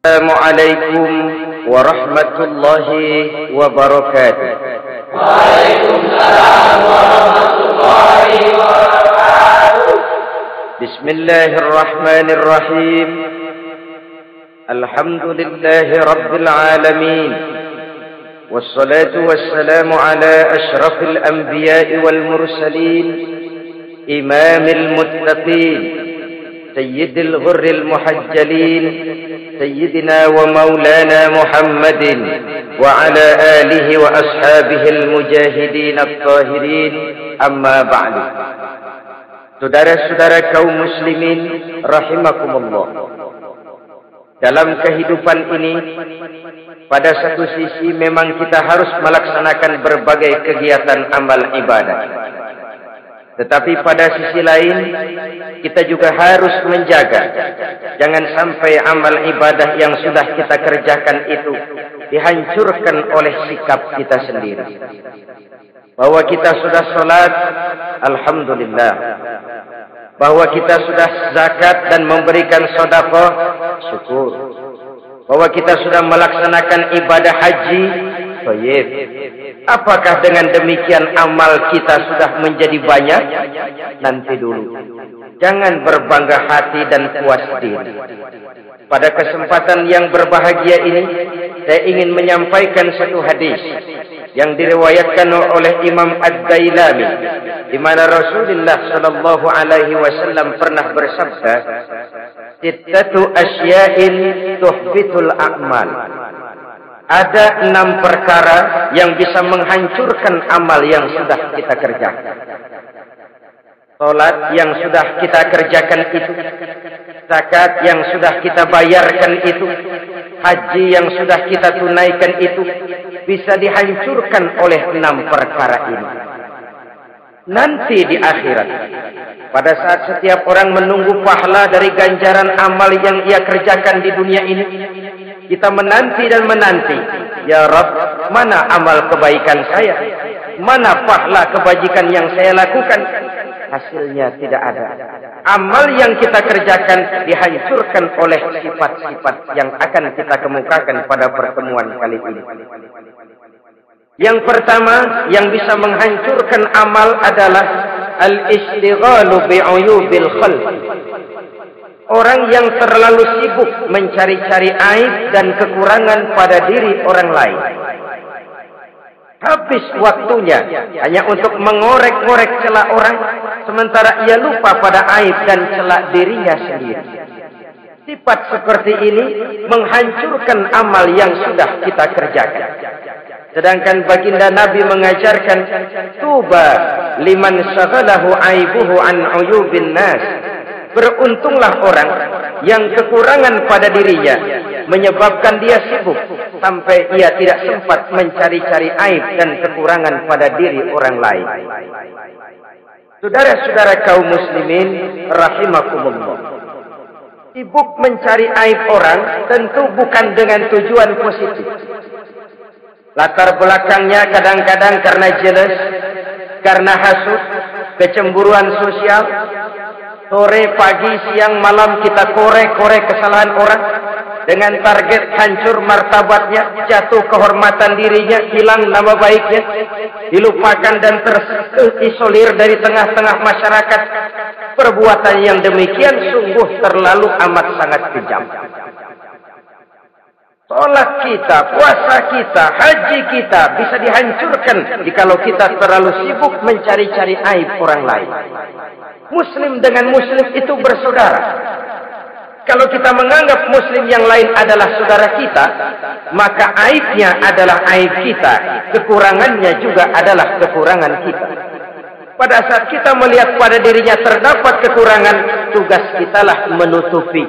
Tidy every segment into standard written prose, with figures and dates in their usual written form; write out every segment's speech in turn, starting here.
Assalamualaikum warahmatullahi wabarakatuh. Waalaikumsalam warahmatullahi wabarakatuh. Bismillahirrahmanirrahim. Alhamdulillahi rabbil alamin. Wassalatu wassalamu ala ashrafil anbiya'i wal mursalin, imamil muttaqin, سيد الغر المحجلين، سيدنا ومولانا محمد وعلى آله وأصحابه المجاهدين الطاهرين. أما بعد. Saudara-saudara kaum muslimin rahimakumullah, dalam kehidupan ini pada satu sisi memang kita harus melaksanakan berbagai kegiatan amal ibadah, tetapi pada sisi lain kita juga harus menjaga jangan sampai amal ibadah yang sudah kita kerjakan itu dihancurkan oleh sikap kita sendiri. Bahwa kita sudah sholat, alhamdulillah. Bahwa kita sudah zakat dan memberikan sedekah, syukur. Bahwa kita sudah melaksanakan ibadah haji, baik. Apakah dengan demikian amal kita sudah menjadi banyak? Nanti dulu. Jangan berbangga hati dan puas diri. Pada kesempatan yang berbahagia ini, saya ingin menyampaikan satu hadis yang diriwayatkan oleh Imam Ad-Dailami, di mana Rasulullah sallallahu alaihi wasallam pernah bersabda, "Sittatu asya'in tuhbitul a'mal." Ada 6 perkara yang bisa menghancurkan amal yang sudah kita kerjakan. Salat yang sudah kita kerjakan itu, zakat yang sudah kita bayarkan itu, haji yang sudah kita tunaikan itu, bisa dihancurkan oleh 6 perkara ini. Nanti di akhirat, pada saat setiap orang menunggu pahala dari ganjaran amal yang ia kerjakan di dunia ini, kita menanti dan menanti, ya Rabb, mana amal kebaikan saya? Mana pahala kebajikan yang saya lakukan? Hasilnya tidak ada. Amal yang kita kerjakan dihancurkan oleh sifat-sifat yang akan kita kemukakan pada pertemuan kali ini. Yang pertama yang bisa menghancurkan amal adalah al-istighalu bi'uyubil khalq. Orang yang terlalu sibuk mencari-cari aib dan kekurangan pada diri orang lain. Habis waktunya hanya untuk mengorek-ngorek celah orang, sementara ia lupa pada aib dan celah dirinya sendiri. Sifat seperti ini menghancurkan amal yang sudah kita kerjakan. Sedangkan baginda Nabi mengajarkan, tuba liman syaghalahu aibuhu an uyubin nas. Beruntunglah orang yang kekurangan pada dirinya menyebabkan dia sibuk sampai ia tidak sempat mencari-cari aib dan kekurangan pada diri orang lain. Saudara-saudara kaum muslimin rahimakumullah, sibuk mencari aib orang tentu bukan dengan tujuan positif. Latar belakangnya kadang-kadang karena jealous, karena hasud, kecemburuan sosial. Sore, pagi, siang, malam kita korek-korek kesalahan orang dengan target hancur martabatnya, jatuh kehormatan dirinya, hilang nama baiknya, dilupakan dan terisolir dari tengah-tengah masyarakat. Perbuatan yang demikian sungguh terlalu amat sangat kejam. Salat kita, puasa kita, haji kita bisa dihancurkan jikalau kita terlalu sibuk mencari-cari aib orang lain. Muslim dengan muslim itu bersaudara. Kalau kita menganggap muslim yang lain adalah saudara kita, maka aibnya adalah aib kita, kekurangannya juga adalah kekurangan kita. Pada saat kita melihat pada dirinya terdapat kekurangan, tugas kitalah menutupi.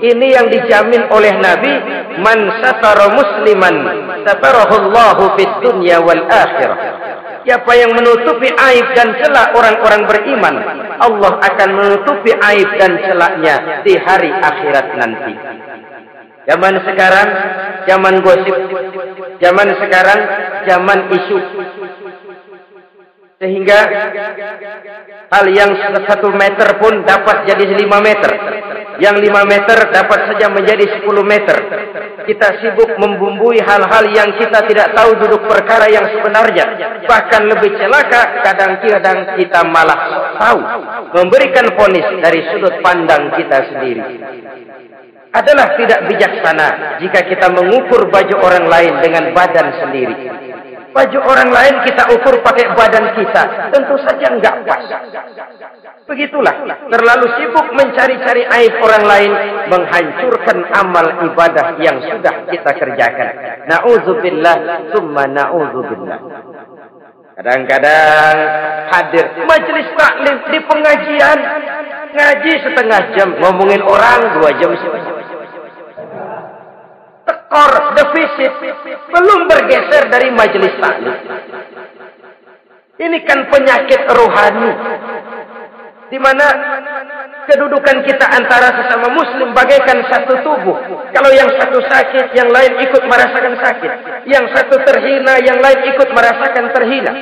Ini yang dijamin oleh Nabi, man satara musliman satarahullahu fid dunya wal akhirah. Siapa yang menutupi aib dan celah orang-orang beriman, Allah akan menutupi aib dan celahnya di hari akhirat nanti. Zaman sekarang, zaman gosip. Zaman sekarang, zaman isu. Sehingga hal yang 1 meter pun dapat jadi 5 meter. yang 5 meter dapat saja menjadi 10 meter. Kita sibuk membumbui hal-hal yang kita tidak tahu duduk perkara yang sebenarnya. Bahkan lebih celaka, kadang-kadang kita malah tahu memberikan vonis dari sudut pandang kita sendiri. Adalah tidak bijaksana jika kita mengukur baju orang lain dengan badan sendiri. Baju orang lain kita ukur pakai badan kita, tentu saja enggak pas. Begitulah, terlalu sibuk mencari-cari aib orang lain, menghancurkan amal ibadah yang sudah kita kerjakan. Na'udzubillah, summa na'udzubillah. Kadang-kadang hadir majelis taklim di pengajian, ngaji setengah jam, ngomongin orang 2 jam setengah. Tekor, defisit, belum bergeser dari majelis taklim. Ini kan penyakit rohani, di mana kedudukan kita antara sesama muslim bagaikan satu tubuh. Kalau yang satu sakit, yang lain ikut merasakan sakit. Yang satu terhina, yang lain ikut merasakan terhina.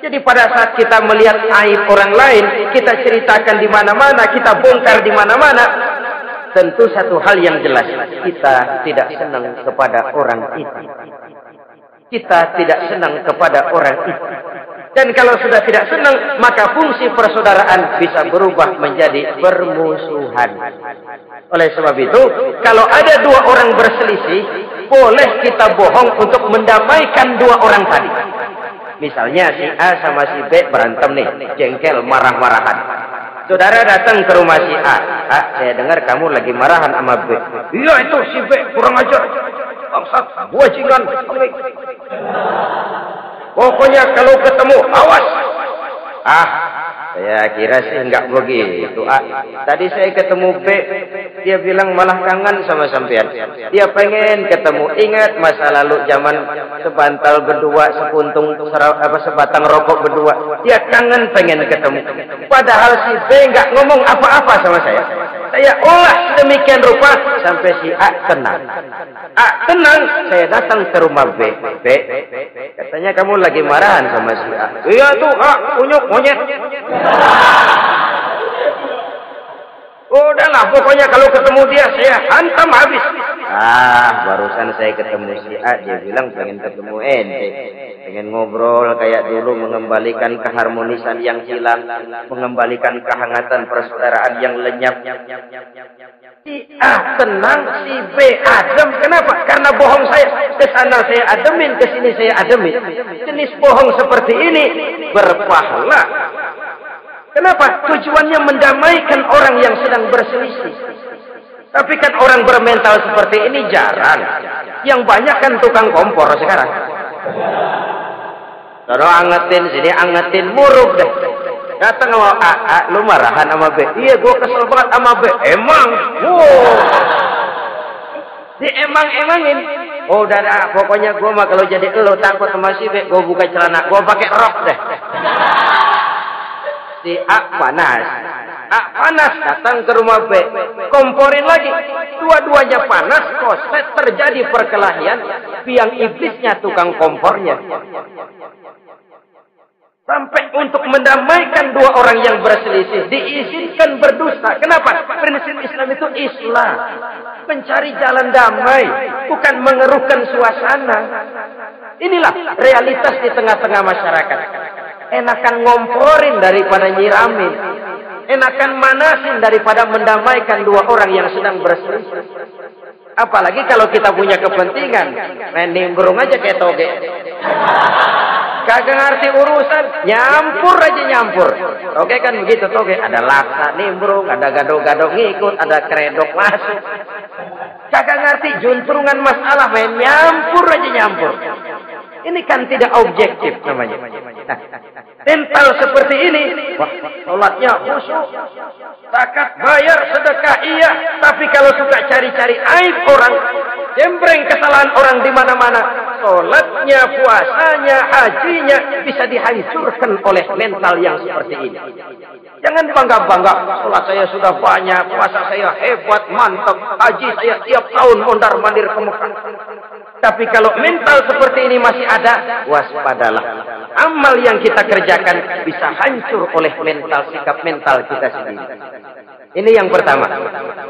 Jadi pada saat kita melihat aib orang lain, kita ceritakan di mana-mana, kita bongkar di mana-mana, tentu satu hal yang jelas, kita tidak senang kepada orang itu. Kita tidak senang kepada orang itu. Dan kalau sudah tidak senang, maka fungsi persaudaraan bisa berubah menjadi permusuhan. Oleh sebab itu, kalau ada 2 orang berselisih, boleh kita bohong untuk mendamaikan 2 orang tadi. Misalnya si A sama si B berantem nih, jengkel, marah-marahan. Saudara datang ke rumah si A. A, saya dengar kamu lagi marahan sama B. Iya, itu si B kurang ajar. Bangsat, bajingan. Pokoknya kalau ketemu, awas. Saya kira sih enggak begitu. Tadi saya ketemu B, dia bilang malah kangen sama sampean. Dia pengen ketemu. Ingat masa lalu zaman sebantal berdua, sebatang rokok berdua. Dia kangen pengen ketemu. Padahal si B enggak ngomong apa-apa sama saya. Saya olah demikian rupa sampai si A tenang. A tenang, saya datang ke rumah B. B, katanya kamu lagi marahan sama si A. Iya tuh, A, kunyuk, monyet. Udahlah, pokoknya kalau ketemu dia saya hantam habis. Barusan saya ketemu si A, dia bilang pengen ketemu ente. Pengen ngobrol kayak dulu, mengembalikan keharmonisan yang hilang, mengembalikan kehangatan persaudaraan yang lenyap. Si A tenang, si B adem. Kenapa? Karena bohong saya. Ke sana saya ademin, ke sini saya ademin. Jenis bohong seperti ini berpahala. Kenapa? Tujuannya mendamaikan orang yang sedang berselisih. Tapi kan orang bermental seperti ini jarang. Yang banyak kan tukang kompor sekarang. Kalau angetin sini, angetin muruk deh. Datang sama A, lu marahan sama B. Iya, gue kesel banget sama B. Emang? Diemang-emangin. Oh, udah, pokoknya gue mah kalau jadi elu takut sama si B, gue buka celana, gue pakai rok deh. Si A panas. A panas, datang ke rumah B. Komporin lagi. Dua-duanya panas, koset, terjadi perkelahian. Biang iblisnya tukang kompornya. Sampai untuk mendamaikan 2 orang yang berselisih, diizinkan berdusta. Kenapa? Prinsip Islam itu Islam. Mencari jalan damai, bukan mengeruhkan suasana. Inilah realitas di tengah-tengah masyarakat. Enakan ngomporin daripada nyiramin. Enakan manasin daripada mendamaikan 2 orang yang sedang berselisih. Apalagi kalau kita punya kepentingan, main nimbrung aja kayak toge. Kagak ngerti urusan, nyampur aja nyampur. Toge kan begitu toge, ada laksa nimbrung, ada gado-gado ngikut, ada kredok masuk. Kagak ngerti juntrungan masalah, main nyampur aja nyampur. Ini kan tidak objektif namanya. Nah, mental seperti ini, wah, sholatnya khusyuk, zakat bayar, sedekah iya, tapi kalau suka cari-cari aib orang, jembreng kesalahan orang di mana-mana, sholatnya, puasanya, hajinya bisa dihancurkan oleh mental yang seperti ini. Jangan bangga-bangga, sholat saya sudah banyak, puasa saya hebat, mantap, haji saya tiap tahun mondar-mandir ke Mekah. Tapi kalau mental seperti ini masih ada, waspadalah. Amal yang kita kerjakan bisa hancur oleh mental, sikap mental kita sendiri. Ini yang pertama.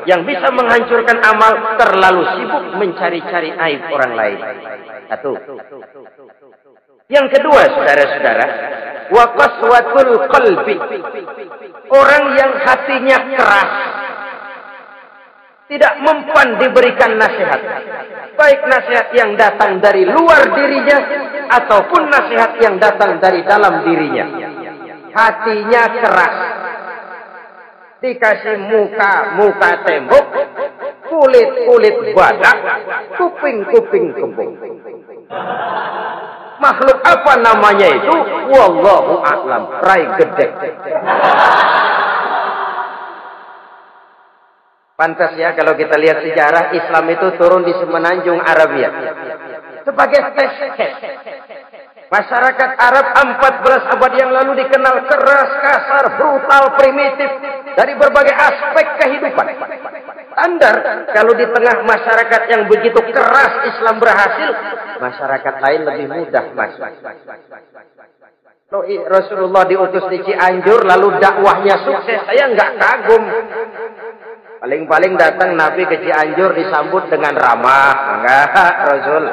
Yang bisa menghancurkan amal, terlalu sibuk mencari-cari aib orang lain. Satu. Yang kedua, saudara-saudara, wa qaswatul qalbi. Orang yang hatinya keras, tidak mempan diberikan nasihat. Baik nasihat yang datang dari luar dirinya, ataupun nasihat yang datang dari dalam dirinya. Hatinya keras. Dikasih muka tembok, kulit badak, kuping kembung. Makhluk apa namanya itu? Wallahu a'lam. Rai gede. Pantas ya kalau kita lihat sejarah, Islam itu turun di semenanjung Arabia sebagai tes. Masyarakat Arab 14 abad yang lalu dikenal keras, kasar, brutal, primitif dari berbagai aspek kehidupan. Standar kalau di tengah masyarakat yang begitu keras Islam berhasil, masyarakat lain lebih mudah masuk. Rasulullah diutus di Cianjur lalu dakwahnya sukses, saya nggak kagum. Paling-paling datang Nabi ke Cianjur disambut dengan ramah, enggak Rasul.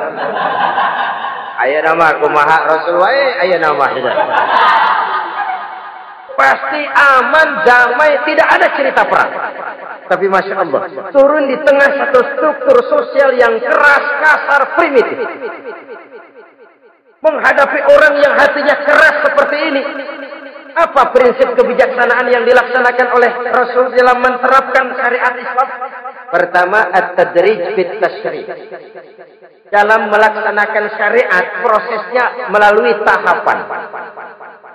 Ayo nama kumaha Rasul wae, ayo nama. Pasti aman, damai, tidak ada cerita perang. Tapi Masya Allah, turun di tengah satu struktur sosial yang keras, kasar, primitif. Menghadapi orang yang hatinya keras seperti ini, apa prinsip kebijaksanaan yang dilaksanakan oleh Rasul dalam menerapkan syariat Islam? Pertama, at-tadrij bit tasyrih. Dalam melaksanakan syariat, prosesnya melalui tahapan.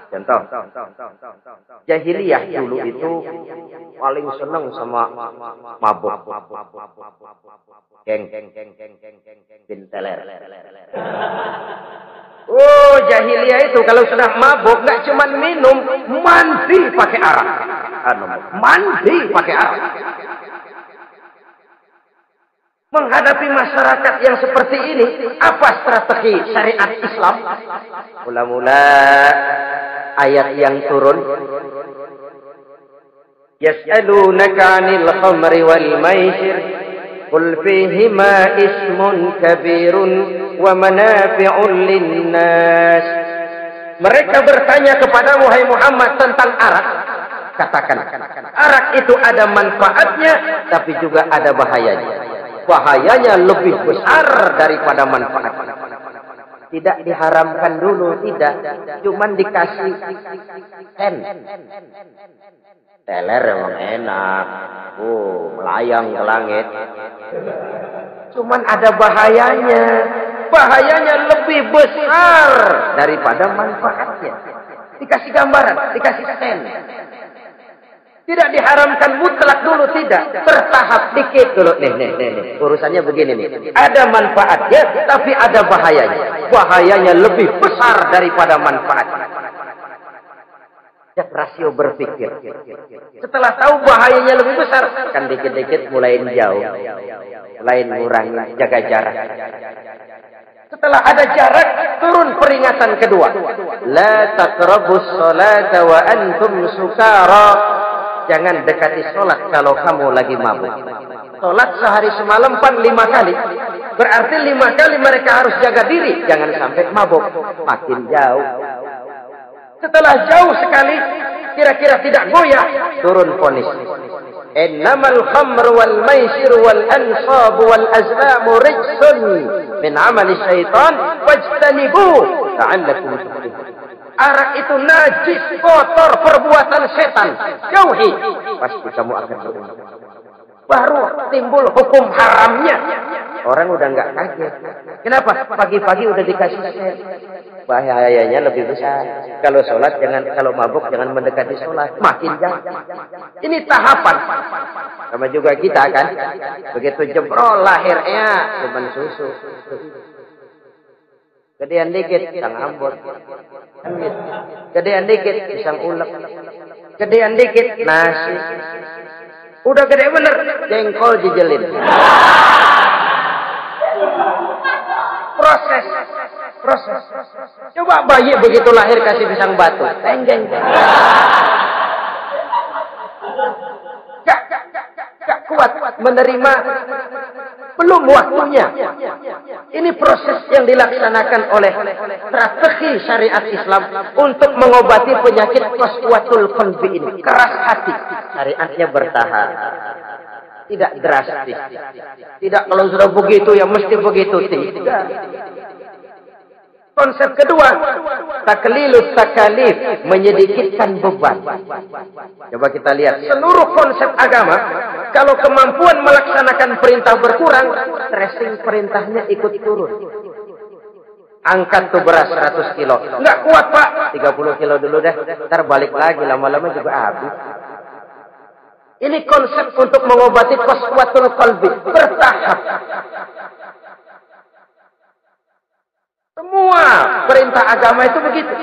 Contoh, jahiliyah dulu itu paling senang sama mabuk. Geng, binteler. Oh, jahiliyah itu kalau sudah mabuk nggak cuma minum, mandi pakai arak. Mandi pakai arak. Menghadapi masyarakat yang seperti ini, apa strategi syariat Islam? Mula-mula ayat yang turun, yas'alunaka 'anil khamri wal maisir qul fihima ismun kabirun wa manafi'un linnas. Mereka bertanya kepada Muhammad Muhammad tentang arak. Katakan, arak itu ada manfaatnya tapi juga ada bahayanya. Bahayanya lebih besar daripada manfaatnya. Tidak diharamkan dulu, tidak. Cuman dikasih ten. Teler memang enak. Melayang ke langit. Cuman ada bahayanya. Bahayanya lebih besar daripada manfaatnya. Dikasih gambaran, dikasih ten. Tidak diharamkan mutlak dulu, tidak. Bertahap dikit dulu. Nih. Urusannya begini nih. Ada manfaatnya, tapi ada bahayanya. Bahayanya lebih besar daripada manfaatnya. Rasio berpikir. Setelah tahu bahayanya lebih besar, kan dikit-dikit mulai jauh. Mulai mengurangi, jaga jarak. Setelah ada jarak, turun peringatan kedua. La taqrabus salata wa antum sukara. Jangan dekati sholat kalau kamu lagi mabuk. Sholat sehari semalam 5 kali. Berarti 5 kali mereka harus jaga diri. Jangan sampai mabuk. Makin jauh. Setelah jauh sekali, kira-kira tidak goyah, turun vonis. Innamal khamru wal maisir wal ansab wal azlamu rijsun min amali syaitan fajtanibuh la'allakum tuflihun. Arak itu najis, kotor, perbuatan setan. Jauhi. Pasti kamu akan beruntung. Baru timbul hukum haramnya. Orang udah nggak kaget. Kenapa? Pagi-pagi udah dikasih sen. Bahayanya lebih besar. Kalau sholat jangan, kalau mabuk jangan mendekati sholat. Makin jauh. Ini tahapan. Sama juga kita kan. Begitu jebrol lahirnya cuman susu. Gedean dikit, pisang ambon. Gedean dikit, pisang ulek. Gedean dikit, nasi. Udah gede bener, jengkol dijelin. Proses. Coba bayi begitu lahir kasih pisang batu. Tenggeng. Gak kuat menerima. Belum waktunya. Ini proses yang dilaksanakan oleh strategi syariat Islam untuk mengobati penyakit qaswatul qalbi ini. Keras hati. Syariatnya bertahap. Tidak drastis. Tidak kalau sudah begitu ya mesti begitu. Tidak. Konsep kedua, taklilus takalif, menyedikitkan beban. Coba kita lihat, seluruh konsep agama, kalau kemampuan melaksanakan perintah berkurang, stressing perintahnya ikut turun. Angkat tuh beras 100 kilo. Enggak kuat Pak, 30 kilo dulu deh, ntar balik lagi, lama-lama juga habis. Ini konsep untuk mengobati qaswatul qalbi, bertahap. Semua perintah agama itu begitu.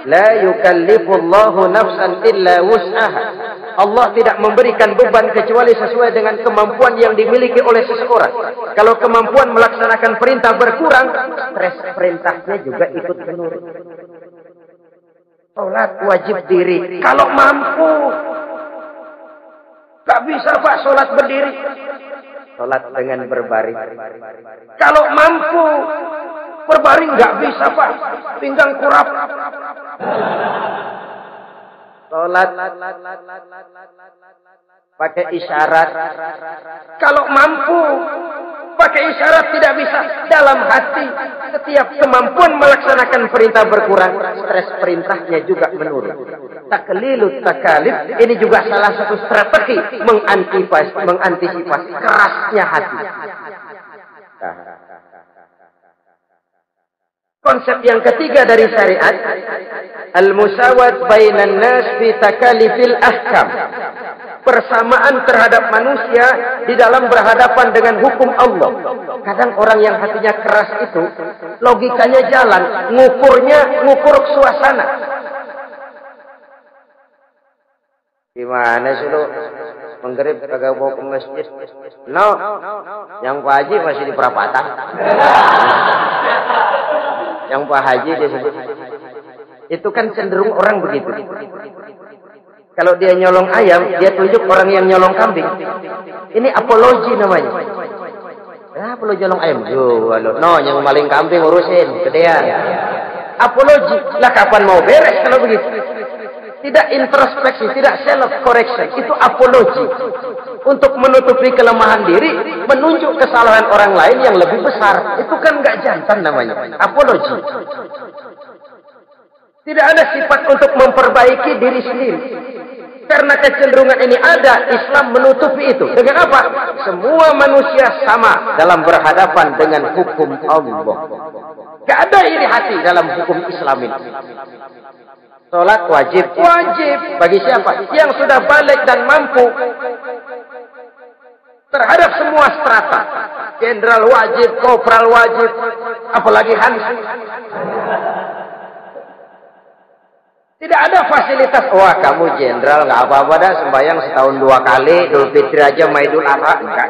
La yukallifullahu nafsan illa wus'aha. Allah tidak memberikan beban kecuali sesuai dengan kemampuan yang dimiliki oleh seseorang. Kalau kemampuan melaksanakan perintah berkurang, stres perintahnya juga ikut menurun. Salat wajib diri kalau mampu. Gak bisa Pak salat berdiri. Salat dengan berbaring. Kalau mampu berbaring nggak bisa Pak, pinggang kurap. Salat pakai isyarat. Kalau mampu pakai isyarat tidak bisa. Dalam hati setiap kemampuan melaksanakan perintah berkurang, stres perintahnya juga menurun. Taklilut takalif ini juga salah satu strategi mengantisipasi kerasnya hati. Konsep yang ketiga dari syariat, al-musawat bainan nas fi takalifil ahkam. Persamaan terhadap manusia di dalam berhadapan dengan hukum Allah. Kadang orang yang hatinya keras itu, logikanya jalan, ngukur suasana. Gimana sih lu? Menggerib kagak mau ke masjid? No, yang Pak Haji masih di perapatan. Yang Pak Haji dia sebut. Itu kan cenderung orang begitu. Kalau dia nyolong ayam, dia tunjuk orang yang nyolong kambing. Ini apologi namanya. Apa lo nyolong ayam? No, yang maling kambing urusin, gedean. Apologi. Lah kapan mau beres kalau begitu? Tidak introspeksi, tidak self correction. Itu apologi. Untuk menutupi kelemahan diri, menunjuk kesalahan orang lain yang lebih besar. Itu kan nggak jantan namanya. Apologi. Tidak ada sifat untuk memperbaiki diri sendiri. Karena kecenderungan ini ada, Islam menutupi itu. Dengan apa? Semua manusia sama dalam berhadapan dengan hukum Allah. Gak ada iri hati dalam hukum Islam ini. Salat wajib. Wajib. Bagi siapa? Yang sudah balik dan mampu. Terhadap semua strata. Jenderal wajib, kopral wajib. Apalagi Hansi. Tidak ada fasilitas. Wah kamu jenderal nggak apa-apa dah sembahyang setahun 2 kali. Idul Fitri aja Maidul Adha. Enggak.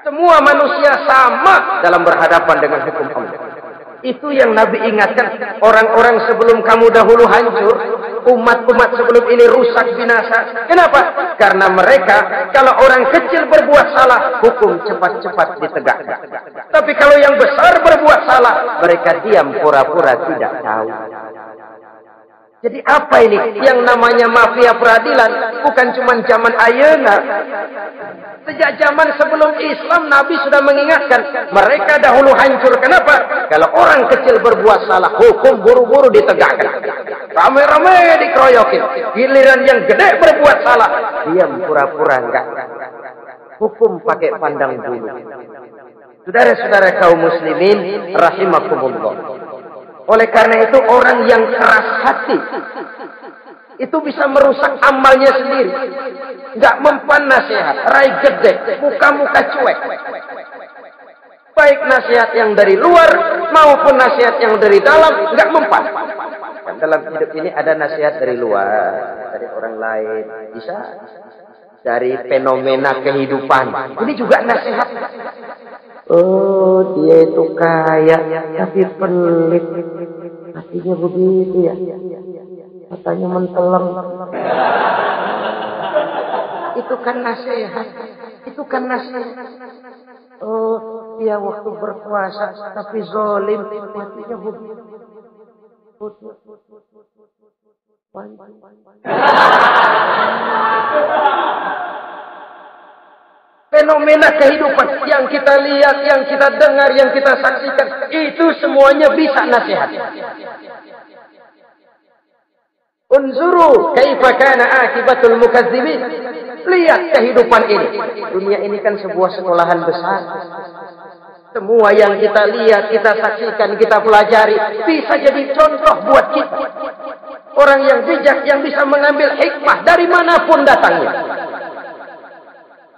Semua manusia sama dalam berhadapan dengan hukum Allah. Itu yang Nabi ingatkan. Orang-orang sebelum kamu dahulu hancur. Umat-umat sebelum ini rusak binasa. Kenapa? Karena mereka kalau orang kecil berbuat salah, hukum cepat-cepat ditegakkan. Tapi kalau yang besar berbuat salah, mereka diam pura-pura tidak tahu. Jadi apa ini? Yang namanya mafia peradilan bukan cuma zaman ayeuna. Sejak zaman sebelum Islam Nabi sudah mengingatkan mereka dahulu hancur. Kenapa? Kalau orang kecil berbuat salah, hukum buru-buru ditegakkan. Rame-rame dikeroyokin. Giliran yang gede berbuat salah, diam pura-pura enggak. Hukum pakai pandang bulu. Saudara-saudara kaum muslimin rahimakumullah. Oleh karena itu orang yang keras hati itu bisa merusak amalnya sendiri. Enggak mempan nasihat, rai gede, muka-muka cuek. Baik nasihat yang dari luar maupun nasihat yang dari dalam enggak mempan. Dan dalam hidup ini ada nasihat dari luar, dari orang lain, bisa dari fenomena kehidupan. Ini juga nasihat. Oh, dia itu kaya tapi pelit. Hatinya begitu ya. Katanya mentelang. Itu kan nasihat. Itu kan nasihat. Oh, dia waktu berkuasa tapi zalim. Hatinya begitu. Fenomena kehidupan yang kita lihat, yang kita dengar, yang kita saksikan, itu semuanya bisa nasihat. Unzuru kaifa kana akibatul mukazzibin. Lihat kehidupan ini. Dunia ini kan sebuah sekolahan besar. Semua yang kita lihat, kita saksikan, kita pelajari, bisa jadi contoh buat kita. Orang yang bijak, yang bisa mengambil hikmah dari manapun datangnya.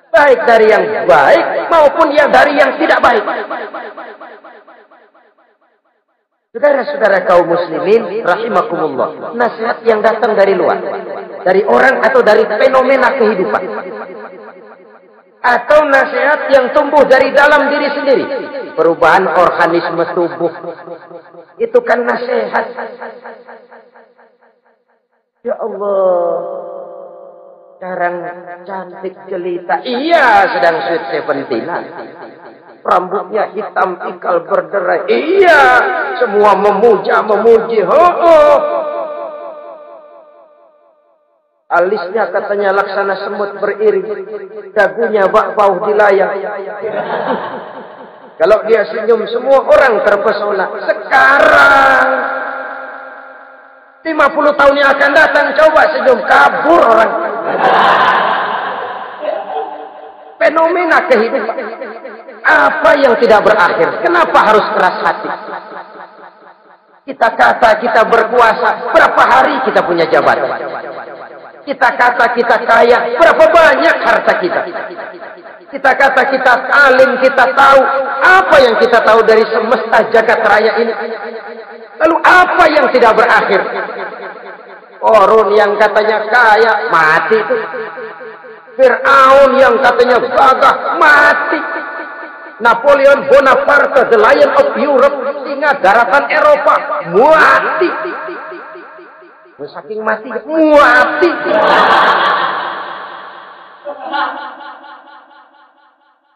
Baik dari yang baik maupun yang dari yang tidak baik. Saudara-saudara kaum muslimin rahimakumullah, nasihat yang datang dari luar, dari orang atau dari fenomena kehidupan, atau nasihat yang tumbuh dari dalam diri sendiri, perubahan organisme tubuh, itu kan nasihat. Ya Allah, sekarang cantik jelita, iya sedang sweet 17-an. Rambutnya hitam ikal berderai, iya semua memuji. Alisnya katanya laksana semut beriring, dagunya bak bau dilayang. Kalau dia senyum semua orang terpesona. Sekarang 50 tahun yang akan datang, coba senyum, kabur orang. Fenomena kehidupan. Apa yang tidak berakhir? Kenapa harus keras hati? Kita kata kita berkuasa, berapa hari kita punya jabatan? Kita kata kita kaya, berapa banyak harta kita? Kita kata kita alim, kita tahu. Apa yang kita tahu dari semesta jagat raya ini? Lalu apa yang tidak berakhir? Korun yang katanya kaya, mati itu. Fir'aun yang katanya gagah, mati. Napoleon Bonaparte, the Lion of Europe, singa daratan Eropa, mati. Saking mati, mati.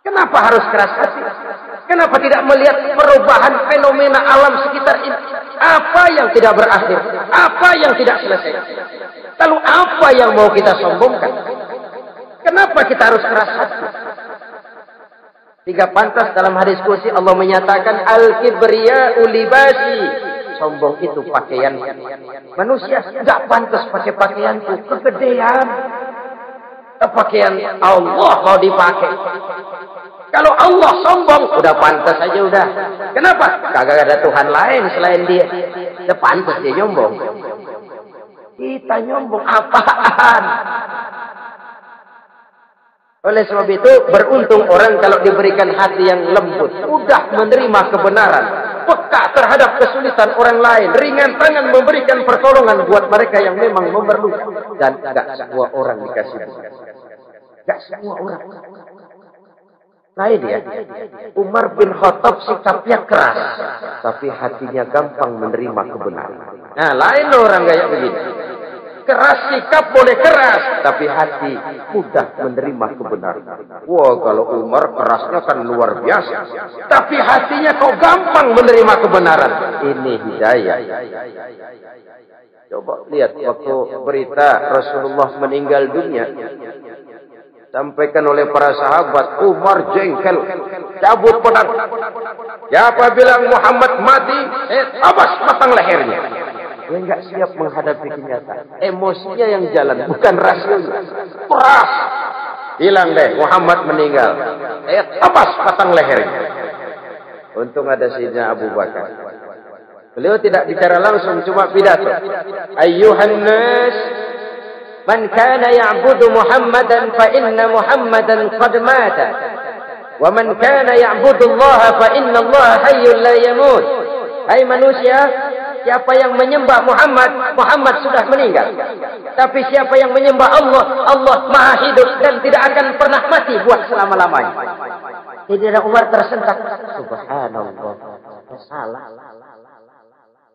Kenapa harus keras hati? Kenapa tidak melihat perubahan fenomena alam sekitar ini? Apa yang tidak berakhir? Apa yang tidak selesai? Lalu apa yang mau kita sombongkan? Kenapa kita harus keras hati? Tiga pantas dalam hadis qudsi Allah menyatakan al-kibriya'u libasi. Sombong itu pakaian. Manusia tidak pantas pakai pakaianku, kegedean. Pakaian Allah mau dipakai. Kalau Allah sombong, udah pantas aja udah. Kenapa? Kagak ada Tuhan lain selain dia. Udah pantas dia nyombong. Kita nyombong apaan? Oleh sebab itu, beruntung orang kalau diberikan hati yang lembut, mudah menerima kebenaran, peka terhadap kesulitan orang lain, ringan tangan memberikan pertolongan buat mereka yang memang memerlukan. Dan tidak semua orang dikasih. Tidak semua orang. Lain ya, Umar bin Khattab sikapnya keras, tapi hatinya gampang menerima kebenaran. Nah, lain orang kayak begitu. Keras sikap boleh keras, tapi hati mudah menerima kebenaran. Wah, kalau Umar kerasnya kan luar biasa, tapi hatinya kok gampang menerima kebenaran. Ini hidayah. Coba lihat waktu berita Rasulullah meninggal dunia, sampaikan oleh para sahabat, Umar jengkel, cabut pedang. Siapa bilang Muhammad mati, abas patang lehernya. Dia enggak siap menghadapi kenyataan. Emosinya yang jalan, bukan rasionya. Keras. Bilang deh, Muhammad meninggal. Abas patang lehernya. Untung ada Sayyidina Abu Bakar. Beliau tidak bicara langsung, cuma pidato. Ayyuhan nas, man kana ya'budu Muhammadan fa inna Muhammadan qad mata. Wa man kana ya'budu Allah fa inna Allah hayyun la yamut. Hai manusia, siapa yang menyembah Muhammad, Muhammad sudah meninggal. Tapi siapa yang menyembah Allah, Allah maha hidup dan tidak akan pernah mati buat selama-lamanya. Sayyidina Umar tersentak. Subhanallah. Salah.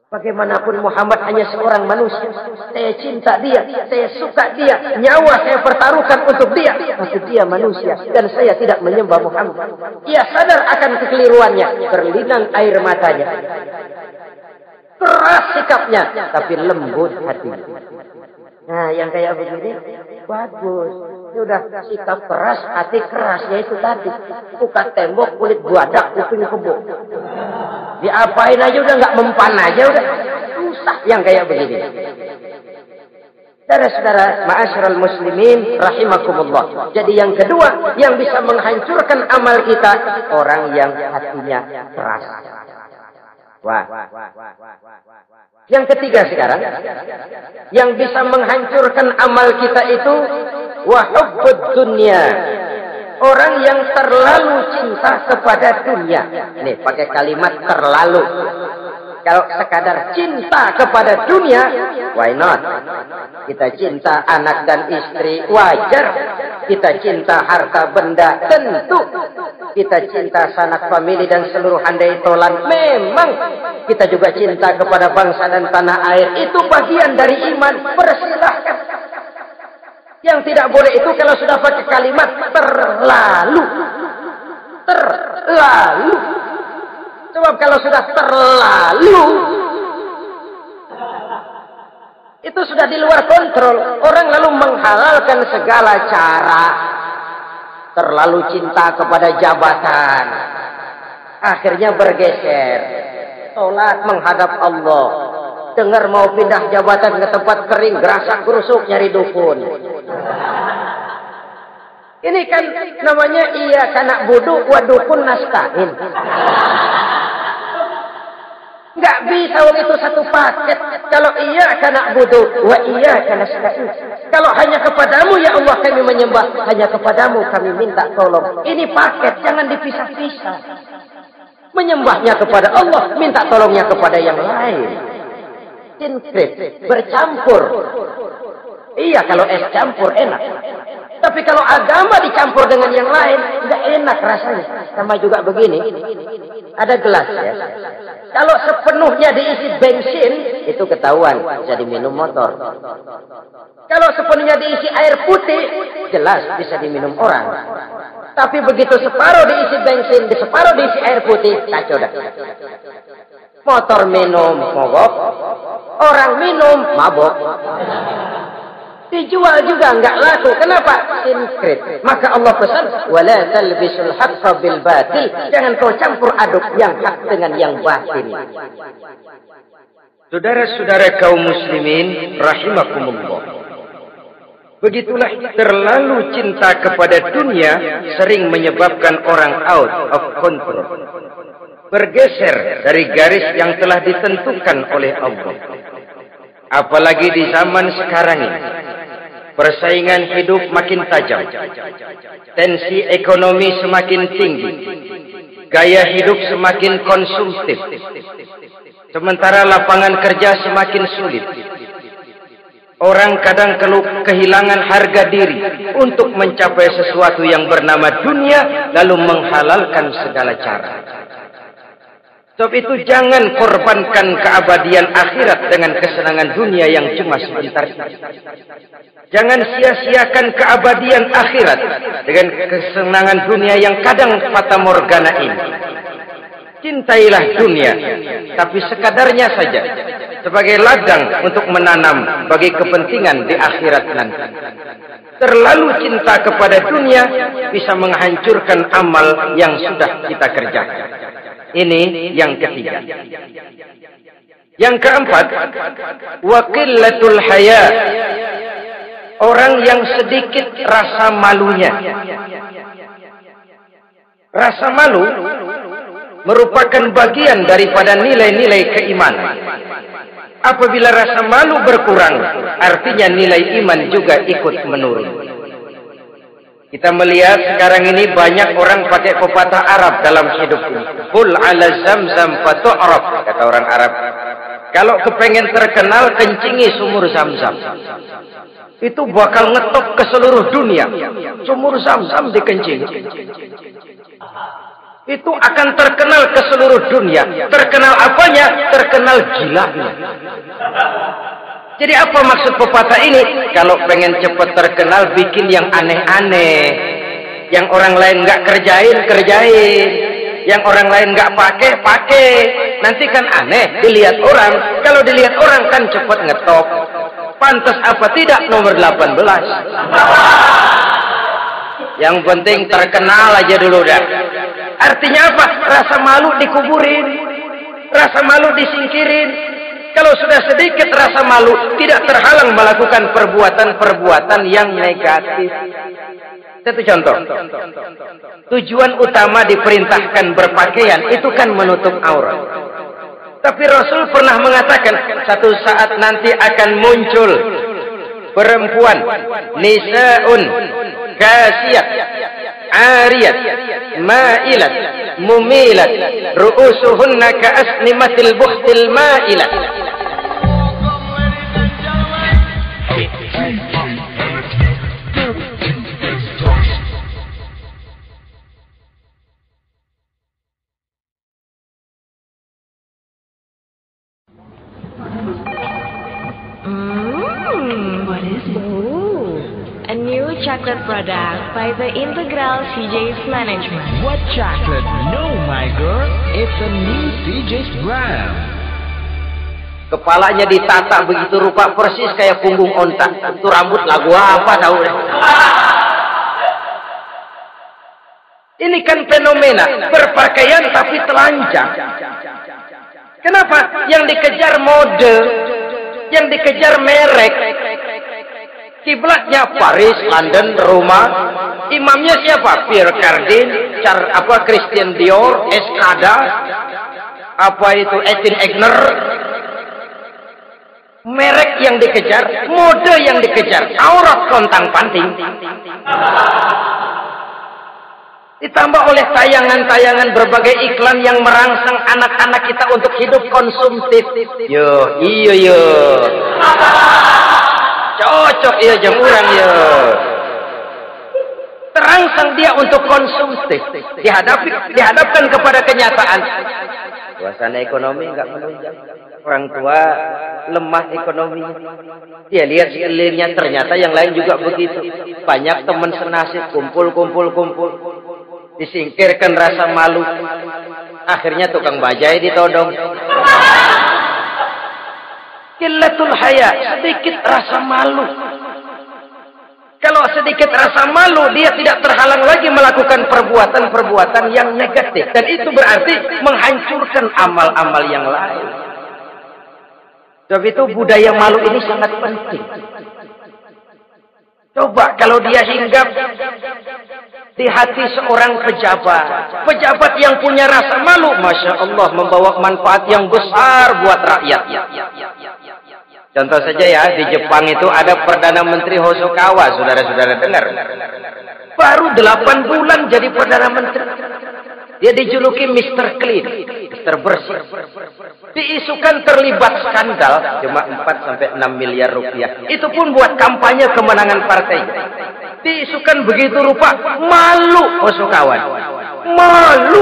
Bagaimanapun Muhammad hanya seorang manusia. Saya cinta dia, saya suka dia, nyawa saya pertaruhkan untuk dia. Tapi dia manusia dan saya tidak menyembah Muhammad. Ia sadar akan kekeliruannya, berlinang air matanya. Keras sikapnya, tapi lembut hatinya. Nah, yang kayak begini bagus. Sudah sikap keras, hati keras, yaitu tadi. Buka tembok, kulit buadak, kuping kebo. Diapain aja udah nggak mempan aja udah. Susah yang kayak begini. Saudara-saudara, ma'asyiral muslimin rahimakumullah. Jadi yang kedua yang bisa menghancurkan amal kita, orang yang hatinya keras. Wah. Yang ketiga sekarang, yang bisa menghancurkan amal kita itu wahubbud dunya. Orang yang terlalu cinta kepada dunia. Nih, pakai kalimat terlalu. Kalau sekadar cinta kepada dunia, why not? Kita cinta anak dan istri, wajar. Kita cinta harta benda, tentu. Kita cinta sanak famili dan seluruh handai tolan, memang. Kita juga cinta kepada bangsa dan tanah air. Itu bagian dari iman, persilahkan. Yang tidak boleh itu kalau sudah pakai kalimat terlalu. Terlalu. Sebab kalau sudah terlalu, itu sudah di luar kontrol. Orang lalu menghalalkan segala cara. Terlalu cinta kepada jabatan. Akhirnya bergeser. Salat menghadap Allah. Dengar mau pindah jabatan ke tempat kering, gerasak gerusuk nyari dukun. Ini kan namanya iya kanak budu wa dukun nasta'in. Enggak bisa wong itu satu paket. Kalau iya kanak budu wa iya kanak nasta'in. Kalau hanya kepadamu ya Allah kami menyembah, hanya kepadamu kami minta tolong. Ini paket, jangan dipisah-pisah. Menyembahnya kepada Allah, minta tolongnya kepada yang lain. Sinkret, bercampur. Iya, kalau es campur enak. Tapi kalau agama dicampur dengan yang lain, enggak enak rasanya. Sama juga begini. Ada gelas ya. Kalau sepenuhnya diisi bensin, itu ketahuan jadi minum motor. Kalau sepenuhnya diisi air putih, jelas bisa diminum orang. Tapi begitu separuh diisi bensin, separuh diisi air putih, kacau dah. Motor minum mogok, orang minum mabok. Dijual juga enggak laku. Kenapa? Sinkret. Maka Allah pesan, wala talbisul haqqa bil batil. Jangan kau campur aduk yang hak dengan yang batil. Saudara-saudara kaum muslimin rahimakumullah. Begitulah terlalu cinta kepada dunia sering menyebabkan orang out of control. Bergeser dari garis yang telah ditentukan oleh Allah. Apalagi di zaman sekarang ini. Persaingan hidup makin tajam. Tensi ekonomi semakin tinggi. Gaya hidup semakin konsumtif. Sementara lapangan kerja semakin sulit. Orang kadang kehilangan harga diri untuk mencapai sesuatu yang bernama dunia, lalu menghalalkan segala cara. Sebab itu jangan korbankan keabadian akhirat dengan kesenangan dunia yang cuma sebentar. Jangan sia-siakan keabadian akhirat dengan kesenangan dunia yang kadang fata morgana ini. Cintailah dunia, tapi sekadarnya saja. Sebagai ladang untuk menanam bagi kepentingan di akhirat nanti. Terlalu cinta kepada dunia bisa menghancurkan amal yang sudah kita kerjakan. Ini yang ketiga. Yang keempat, waqillatul haya. Orang yang sedikit rasa malunya. Rasa malu merupakan bagian daripada nilai-nilai keimanan. Apabila rasa malu berkurang, artinya nilai iman juga ikut menurun. Kita melihat sekarang ini banyak orang pakai pepatah Arab dalam hidup ini. Qul ala zamzam fatu'raf, kata orang Arab. Kalau kepengen terkenal, kencingi sumur Zamzam. Itu bakal ngetop ke seluruh dunia. Sumur Zamzam dikencing. itu akan terkenal ke seluruh dunia. Terkenal apanya? Terkenal gilanya. Jadi apa maksud pepatah ini? Kalau pengen cepat terkenal, bikin yang aneh-aneh. Yang orang lain nggak kerjain, kerjain. Yang orang lain nggak pakai, pakai. Nanti kan aneh, dilihat orang. Kalau dilihat orang kan cepat ngetop. Pantas apa tidak nomor 18. Yang penting terkenal aja dulu dah. Artinya apa? Rasa malu dikuburin. Rasa malu disingkirin. Kalau sudah sedikit rasa malu, tidak terhalang melakukan perbuatan-perbuatan yang negatif. Satu contoh. Tujuan utama diperintahkan berpakaian itu kan menutup aurat. Tapi Rasul pernah mengatakan, satu saat nanti akan muncul perempuan, nisaun kasiyat, ariyat, ma'ilat, mumilat, ru'usuhunna ka'asnimatil buhtil ma'ilat. What is it? Ooh, a new chocolate product by the Integral CJ's Management. What chocolate? No, my girl. It's a new CJ's brand. Kepalanya ditata begitu rupa persis kayak punggung onta. Itu rambut lagu apa tahu deh. Ini kan fenomena berpakaian tapi telanjang. Kenapa? Yang dikejar mode, yang dikejar merek. Kiblatnya Paris, London, Roma. Imamnya siapa? Pierre Cardin, Christian Dior, Escada, Etienne Egner. Merek yang dikejar, mode yang dikejar, aurat kontang-panting. Ditambah oleh tayangan-tayangan berbagai iklan yang merangsang anak-anak kita untuk hidup konsumtif. Yo. Cocok ya jemuran ya. Terangsang dia untuk konsumtif. Dihadapkan kepada kenyataan. Suasana ekonomi enggak menunjang. Orang tua lemah ekonominya. Dia lihat sekelilingnya ternyata yang lain juga begitu. Banyak teman senasib kumpul. Disingkirkan rasa malu. Akhirnya tukang bajai ditodong. Qillatul haya, sedikit rasa malu. Kalau sedikit rasa malu, dia tidak terhalang lagi melakukan perbuatan-perbuatan yang negatif. Dan itu berarti menghancurkan amal-amal yang lain. Sebab itu budaya malu ini sangat penting. Coba kalau dia hinggap di hati seorang pejabat. Pejabat yang punya rasa malu, Masya Allah, membawa manfaat yang besar buat rakyat. Contoh saja ya, di Jepang itu ada Perdana Menteri Hosokawa, saudara-saudara dengar. Baru 8 bulan jadi Perdana Menteri. Dia dijuluki Mr. Clean, Mr. Bersih. Diisukan terlibat skandal, cuma 4-6 miliar rupiah. Itu pun buat kampanye kemenangan partai. Diisukan begitu rupa, malu Hosokawa. Malu,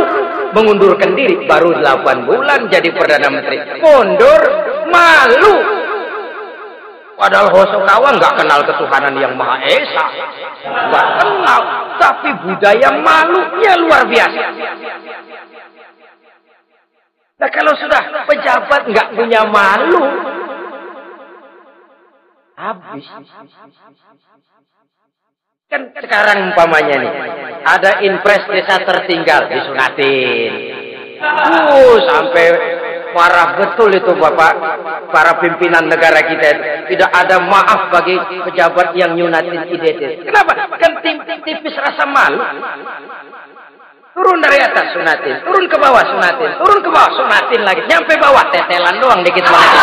mengundurkan diri, baru 8 bulan jadi Perdana Menteri. Mundur, malu. Padahal Hosokawa nggak kenal ketuhanan yang Maha Esa, nggak kenal, tapi budaya malunya luar biasa. Nah kalau sudah pejabat nggak punya malu, habis. Kan sekarang umpamanya nih, ada impres desa tertinggal disunatin, sampai parah betul itu Bapak, para pimpinan negara kita itu. Tidak ada maaf bagi pejabat yang nyunatin IDT. Kenapa? Kan tipis rasa malu. Turun dari atas sunatin, turun ke bawah sunatin, turun ke bawah sunatin lagi, nyampe bawah tetelan doang dikit banget.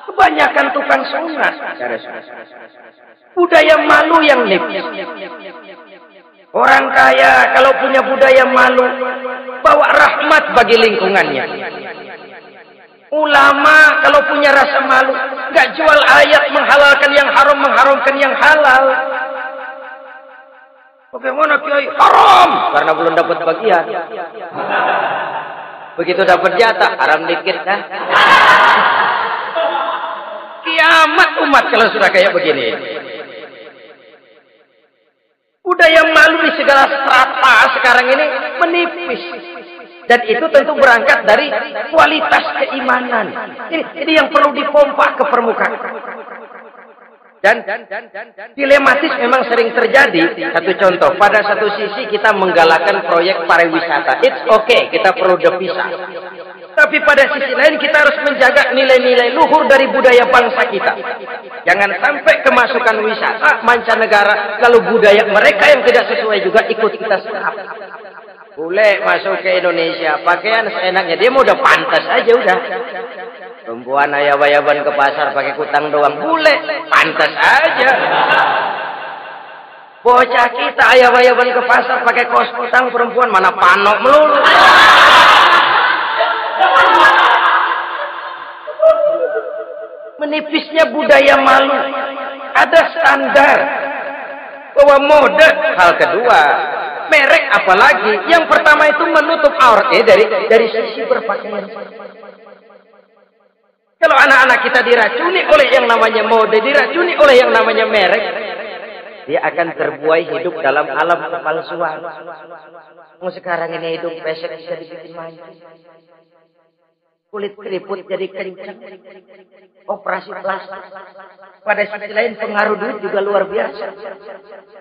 Kebanyakan tukang sunat. Budaya malu yang nipis. Orang kaya kalau punya budaya malu, bawa rahmat bagi lingkungannya. Ulama kalau punya rasa malu, nggak jual ayat menghalalkan yang haram, mengharamkan yang halal. Bagaimana Kiai? Haram karena belum dapat bagian. Begitu dapat jatah, haram dikit kan? Kiamat umat kalau sudah kayak begini. Budaya malu di segala strata sekarang ini menipis. Dan itu tentu berangkat dari kualitas keimanan. Ini yang perlu dipompa ke permukaan. Dan dilematis memang sering terjadi. Satu contoh, pada satu sisi kita menggalakkan proyek pariwisata. It's okay, kita perlu devisa. Tapi pada sisi lain kita harus menjaga nilai-nilai luhur dari budaya bangsa kita. Jangan sampai kemasukan wisata mancanegara, lalu budaya mereka yang tidak sesuai juga ikut kita serap. Bule masuk ke Indonesia, pakaian seenaknya, dia mau udah pantas aja udah. Perempuan ayab-ayaban ke pasar pakai kutang doang, bule pantas aja. Bocah kita ayab-ayaban ke pasar pakai kaos kutang, perempuan mana panok melulu. Menipisnya budaya malu. Ada standar bahwa mode hal kedua, merek apalagi. Yang pertama itu menutup aurat dari sisi berpakaian. Kalau anak-anak kita diracuni oleh yang namanya mode, diracuni oleh yang namanya merek, dia akan terbuai hidup dalam alam kepalsuan. Sekarang ini hidup pesek bisa dibikin manja. Kulit keriput jadi kencang. Operasi plastik. Pada sisi lain pengaruh duit juga luar biasa.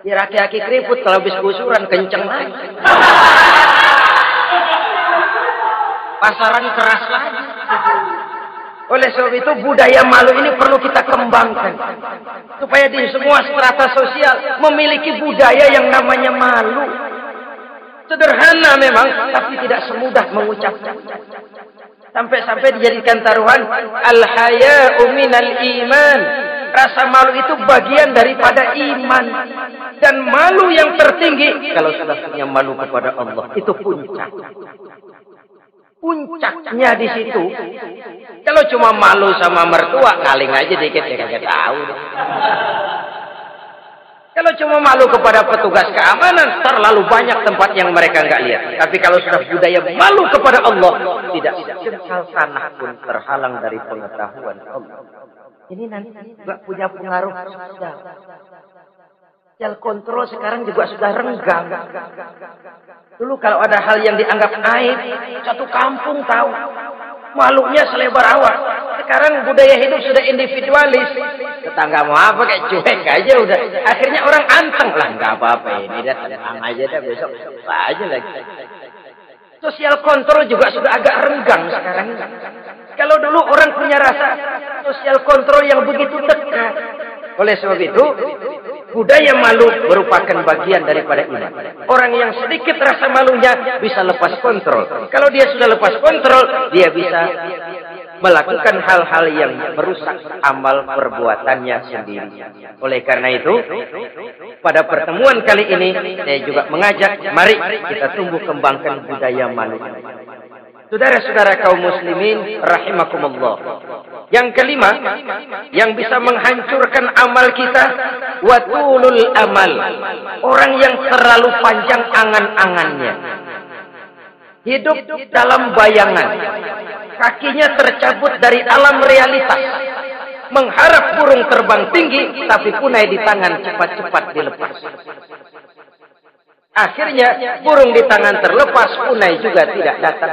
Di aki-aki keriput kalau habis gusuran kencang lagi. Pasaran keras lagi. Oleh sebab itu budaya malu ini perlu kita kembangkan. Supaya di semua strata sosial memiliki budaya yang namanya malu. Sederhana memang, tapi tidak semudah mengucapkan. Sampai-sampai dijadikan taruhan al-haya'u minal iman. Rasa malu itu bagian daripada iman. Dan malu yang tertinggi, kalau sudah punya malu kepada Allah, itu puncak. Puncaknya di situ. Kalau cuma malu sama mertua, ngaling aja dikit ya kagak tahu. Kalau cuma malu kepada petugas keamanan, terlalu banyak tempat yang mereka nggak lihat. Tapi kalau sudah budaya malu kepada Allah, tidak sejengkal tanah pun terhalang dari pengetahuan Allah. Ini nanti nggak punya pengaruh sosial. Sosial kontrol sekarang juga sudah renggang. Dulu kalau ada hal yang dianggap aib, satu kampung tahu. Malunya selebar awak. Sekarang budaya hidup sudah individualis. Tetangga mau apa kayak cuek aja udah. Akhirnya orang anteng lah. Nggak apa-apa ini dah tenang aja dah besok. Apa aja lagi. Sosial kontrol juga sudah agak renggang sekarang. Kalau dulu orang punya rasa sosial kontrol yang begitu dekat. Oleh sebab itu, budaya malu merupakan bagian daripada iman. Orang yang sedikit rasa malunya bisa lepas kontrol. Kalau dia sudah lepas kontrol, dia bisa melakukan hal-hal yang merusak amal perbuatannya sendiri. Oleh karena itu, pada pertemuan kali ini, saya juga mengajak, mari kita tumbuh kembangkan budaya malu. Saudara-saudara kaum muslimin, rahimakumullah. Yang kelima, yang bisa menghancurkan amal kita, watulul amal. Orang yang terlalu panjang angan-angannya. Hidup dalam bayangan. Kakinya tercabut dari alam realitas. Mengharap burung terbang tinggi, tapi punai di tangan cepat-cepat dilepas. Akhirnya burung di tangan terlepas, punai juga tidak datang.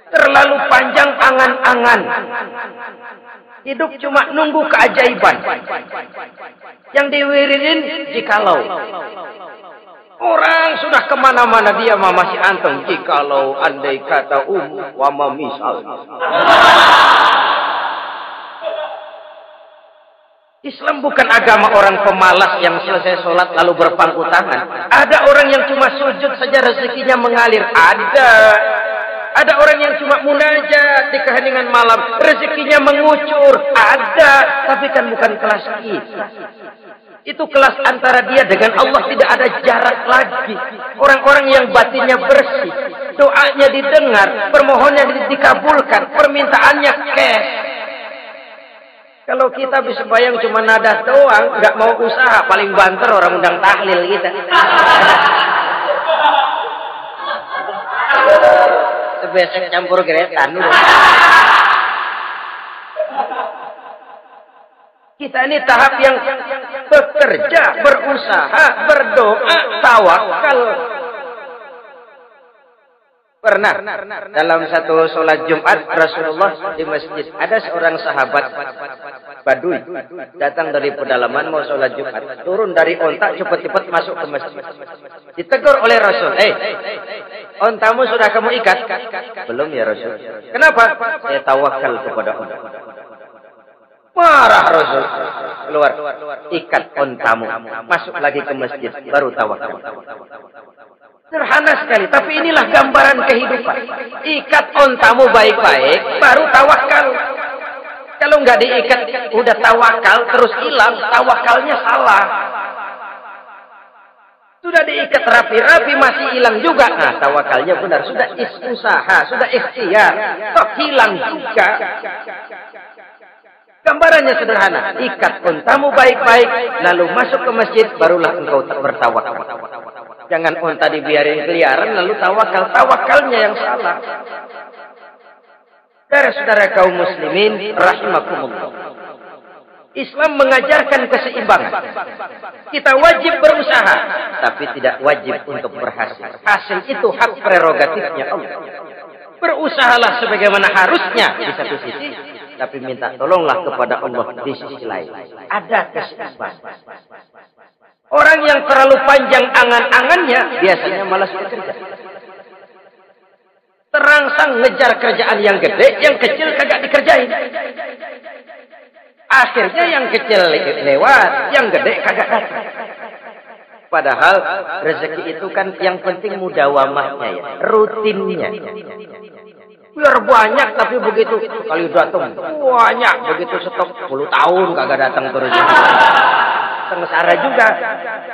Terlalu panjang angan-angan. Hidup cuma nunggu keajaiban. Yang diwiridin jikalau. Orang sudah kemana-mana dia masih anteng. Jikalau andai kata wama misal. Islam bukan agama orang pemalas yang selesai sholat lalu berpangku tangan. Ada orang yang cuma sujud saja rezekinya mengalir. Ada orang yang cuma munajat di keheningan malam, rezekinya mengucur. Ada, tapi kan bukan kelas kita. Itu kelas antara dia dengan Allah, tidak ada jarak lagi. Orang-orang yang batinnya bersih, doanya didengar, permohonannya dikabulkan, permintaannya cash. Kalau kita bisa bayang cuma nada doang, nggak mau usaha, paling banter orang undang tahlil kita. Sebesek campur geretan. Kita ini tahap yang bekerja, berusaha, berdoa, tawakal. Pernah dalam satu sholat Jumat Rasulullah di masjid, ada seorang sahabat Badui datang dari pedalaman mau sholat Jumat, turun dari onta cepat-cepat masuk ke masjid. Ditegur oleh Rasul, ontamu sudah kamu ikat? Belum ya Rasul. Kenapa? Saya tawakal kepada Allah. Marah Rasul. Keluar, ikat ontamu, masuk lagi ke masjid, baru tawakal. Sederhana sekali, tapi inilah gambaran kehidupan. Ikat ontamu baik-baik, baru tawakal. Kalau nggak diikat, udah tawakal, terus hilang, tawakalnya salah. Sudah diikat rapi-rapi, masih hilang juga. Nah, tawakalnya benar. Sudah usaha, sudah ikhtiar, kok hilang juga. Gambarannya sederhana. Ikat ontamu baik-baik, lalu masuk ke masjid, barulah engkau bertawakal. Jangan onta dibiarin keliaran lalu tawakal. Tawakalnya yang salah. Saudara-saudara kaum muslimin rahimakumullah. Islam mengajarkan keseimbangan. Kita wajib berusaha, tapi tidak wajib untuk berhasil. Hasil itu hak prerogatifnya Allah. Berusahalah sebagaimana harusnya di satu sisi, tapi minta tolonglah kepada Allah di sisi lain. Ada keseimbangan. Orang yang terlalu panjang angan-angannya biasanya malas bekerja. Terangsang ngejar kerjaan yang gede, yang kecil kagak dikerjain. Akhirnya yang kecil lewat, yang gede kagak datang. Padahal rezeki itu kan yang penting mudawamahnya ya, rutinnya. Biar banyak tapi begitu kali datang banyak, begitu stok 10 tahun kagak datang terus. Sengsara juga.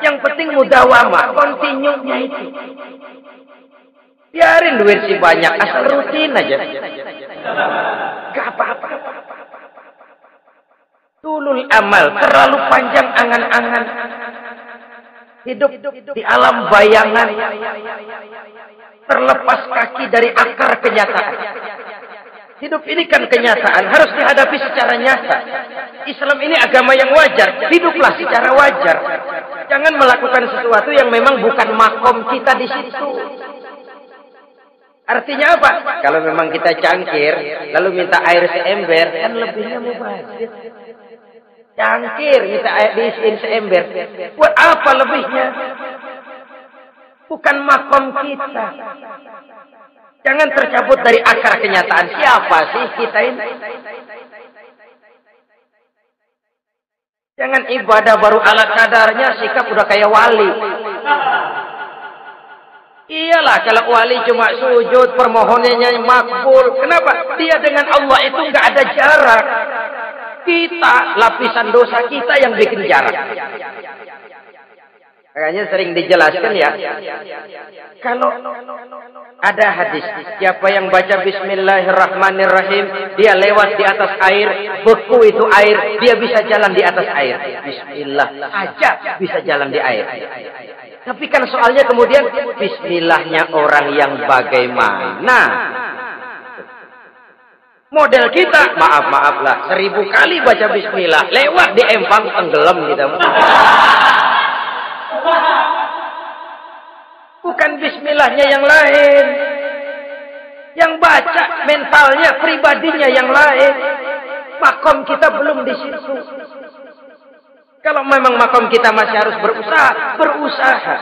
Yang penting mudawamah, kontinunya itu. Biarin duit sih banyak, asal rutin aja. Gak apa-apa. Tulul amal, terlalu panjang angan-angan. Hidup di alam bayangan. Terlepas kaki dari akar kenyataan. Hidup ini kan kenyataan, harus dihadapi secara nyata. Islam ini agama yang wajar, hiduplah secara wajar. Jangan melakukan sesuatu yang memang bukan makom kita di situ. Artinya apa? Kalau memang kita cangkir, lalu minta air seember, kan lebihnya mubazir. Cangkir, minta air diisiin seember. Buat apa lebihnya? Bukan makom kita. Jangan tercabut dari akar kenyataan. Siapa sih kita ini? Jangan ibadah baru ala kadarnya, sikap udah kayak wali. Iyalah, kalau wali cuma sujud, permohonannya makbul. Kenapa? Dia dengan Allah itu nggak ada jarak. Kita, lapisan dosa kita yang bikin jarak. Makanya sering dijelaskan ya. Kalau ada hadis, siapa yang baca Bismillahirrahmanirrahim, dia lewat di atas air, beku itu air, dia bisa jalan di atas air. Bismillah aja bisa jalan di air. Tapi kan soalnya kemudian Bismillahnya orang yang bagaimana? Model kita, maaf lah, 1000 kali baca Bismillah, lewat di empang tenggelam kita. Bukan Bismillahnya yang lain. Yang baca mentalnya, pribadinya yang lain. Makom kita belum di situ. Kalau memang makom kita masih harus berusaha.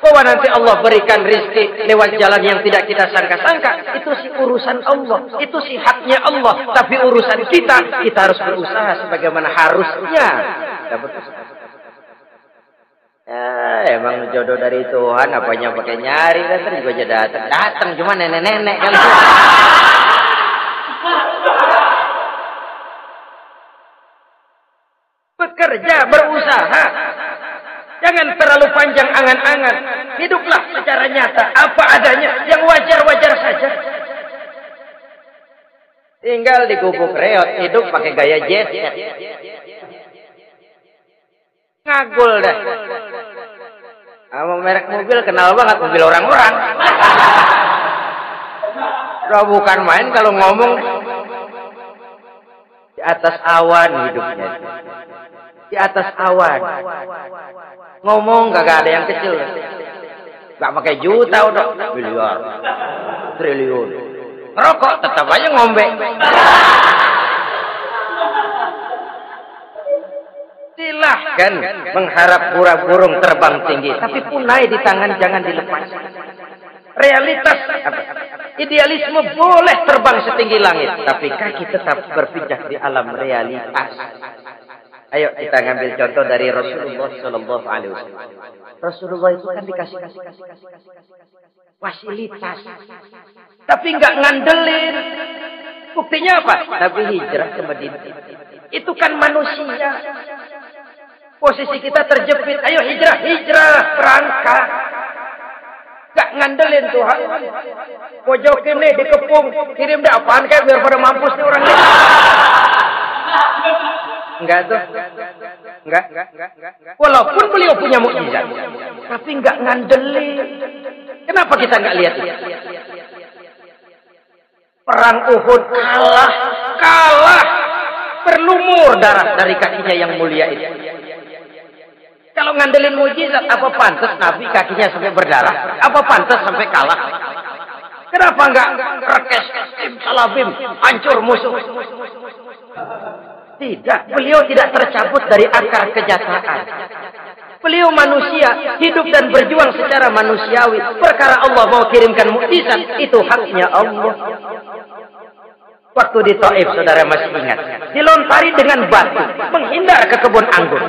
Bahwa nanti Allah berikan rezeki lewat jalan yang tidak kita sangka-sangka. Itu sih urusan Allah. Itu sih haknya Allah. Tapi urusan kita harus berusaha sebagaimana harusnya. Kita berusaha. Ya, emang jodoh dari Tuhan, apanya pakai nyari, datang juga datang cuma nenek-nenek kan. Bekerja, berusaha. Jangan terlalu panjang angan-angan. Hiduplah secara nyata, apa adanya, yang wajar-wajar saja. Tinggal di gubuk reot, hidup pakai gaya jet. Ngagul dah. Sama merek mobil kenal banget mobil orang-orang. Udah bukan main kalau ngomong. Di atas awan hidupnya. Di atas awan. Ngomong kagak ada yang kecil. Gak pakai juta udah. Miliar. Triliun. Ngerokok tetap aja ngombe. Silahkan mengharap burung terbang tinggi. Tapi punai di tangan jangan dilepas. Realitas, idealisme boleh terbang setinggi langit. Tapi kaki tetap berpijak di alam realitas. Ayo kita ngambil contoh dari Rasulullah Sallallahu Alaihi Wasallam. Rasulullah itu kan dikasih fasilitas. Tapi nggak ngandelin. Buktinya apa? Nabi hijrah ke Madinah. Itu kan manusia. Posisi kita terjepit. Ayo hijrah, berangkat. Gak ngandelin Tuhan. Pojokin nih dikepung. Kirim dah apaan kayak biar pada mampus nih orang ini. Enggak tuh. Enggak. Walaupun beliau punya mukjizat. Tapi enggak ngandelin. Kenapa kita enggak lihat itu? Perang Uhud kalah. Berlumur darah dari kakinya yang mulia itu. Kalau ngandelin mujizat, apa pantas Nabi kakinya sampai berdarah? Apa pantas sampai kalah? Kenapa enggak rekes, salabim, hancur musuh? Tidak, beliau tidak tercabut dari akar kenyataan. Beliau manusia, hidup dan berjuang secara manusiawi. Perkara Allah mau kirimkan mukjizat, itu haknya Allah. Waktu di Taif, saudara masih ingat. Dilontari dengan batu, menghindar ke kebun anggur.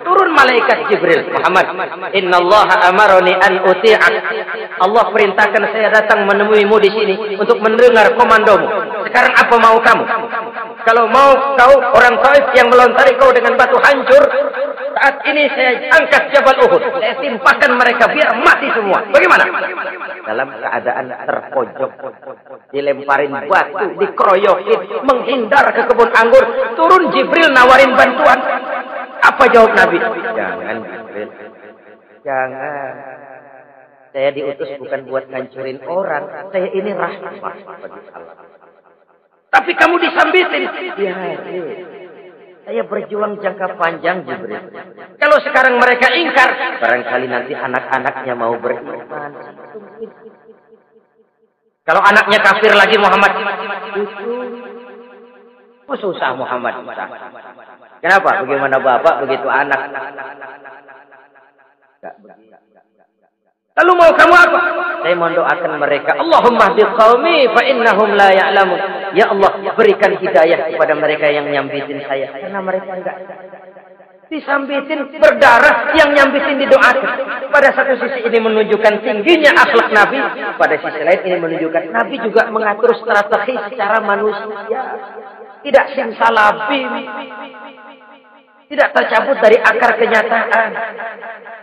Turun malaikat Jibril, Muhammad, innallaha amaroni an uti'ak. Allah perintahkan saya datang menemuimu di sini untuk mendengar komandomu. Sekarang apa mau kamu? Kalau mau kau orang Taif yang melontari kau dengan batu hancur, saat ini saya angkat Jabal Uhud. Saya timpakan mereka biar mati semua. Bagaimana? Dalam keadaan terpojok, dilemparin batu, dikeroyokin, menghindar ke kebun anggur. Turun Jibril nawarin bantuan. Apa jawab Nabi? Jangan Jibril. Jangan. Saya diutus bukan buat ngancurin orang. Saya ini rahmat bagi Allah. Tapi kamu disambitin. Ya, saya berjuang jangka panjang Jibril. Kalau sekarang mereka ingkar, barangkali nanti anak-anaknya mau beriman. Kalau anaknya kafir lagi Muhammad, itu susah Muhammad. Kenapa? Bagaimana bapak begitu anak? Lalu mau kamu apa? Saya mendoakan mereka. Allahumma hdi qaumi fa innahum la ya'lamun. Ya Allah, berikan hidayah kepada mereka yang nyambitin saya. Karena mereka enggak disambitin berdarah, yang nyambitin didoakan. Pada satu sisi ini menunjukkan tingginya akhlak Nabi. Pada sisi lain ini menunjukkan Nabi juga mengatur strategi secara manusia. Tidak simsalabim. Tidak tercabut dari akar kenyataan.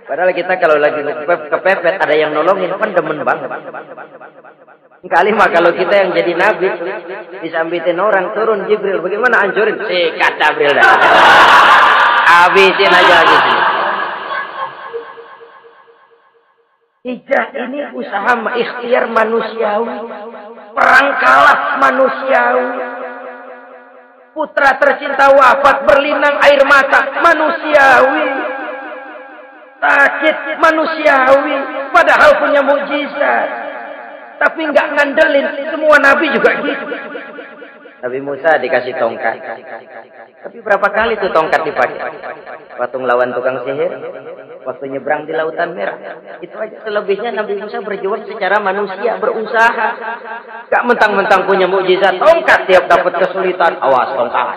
Padahal kita kalau lagi kepepet ada yang nolongin kan demen banget. Kali mah kalau kita yang jadi nabi disambitin orang turun Jibril, bagaimana hancurin? Sikat Jibril dah. Habisin aja gitu. Hijrah ini usaha ikhtiar manusiawi, perang kalah manusiawi. Putra tercinta wafat berlinang air mata manusiawi. Sakit manusiawi, padahal punya mukjizat. Tapi enggak ngandelin, semua nabi juga gitu. Nabi Musa dikasih tongkat. Tapi berapa kali tuh tongkat dipakai? Waktu ngelawan tukang sihir, waktu nyebrang di Lautan Merah. Itu aja. Selebihnya Nabi Musa berjuang secara manusia, berusaha. Gak mentang-mentang punya mukjizat tongkat, tiap dapat kesulitan, awas tongkat.